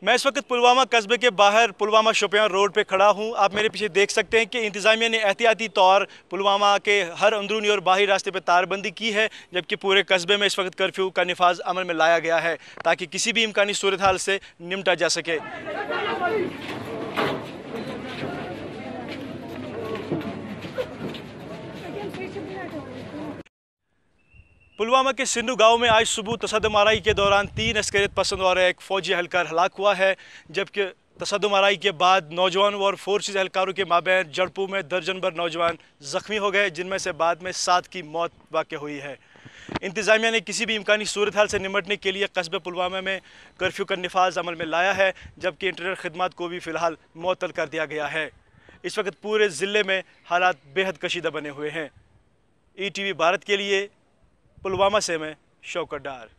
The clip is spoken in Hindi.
मैं इस वक्त पुलवामा कस्बे के बाहर पुलवामा शोपियां रोड पे खड़ा हूं। आप मेरे पीछे देख सकते हैं कि इंतज़ामिया ने एहतियाती तौर पुलवामा के हर अंदरूनी और बाहरी रास्ते पे तारबंदी की है, जबकि पूरे कस्बे में इस वक्त कर्फ्यू का निफाज अमल में लाया गया है ताकि किसी भी इम्कानी सूरत हाल से निपटा जा सके। पुलवामा के सिंधु गांव में आज सुबह तसद्दुम आराई के दौरान 3 अस्करियत पसंद और एक फौजी एहलकार हलाक हुआ है, जबकि तसद्दुम आराई के बाद नौजवानों और फोर्सेज एहलकारों के माबैन झड़पों में दर्जन भर नौजवान जख्मी हो गए, जिनमें से बाद में 7 की मौत वाक़ हुई है। इंतज़ामिया ने किसी भी इम्कानी सूरत हाल से निपटने के लिए कस्बे पुलवामा में कर्फ्यू का निफाज अमल में लाया है, जबकि इंटरनेट खदमात को भी फ़िलहाल मुअत्तल कर दिया गया है। इस वक्त पूरे ज़िले में हालात बेहद कशीदा बने हुए हैं। ETV भारत के लिए पुलवामा से मैं शौकत डार।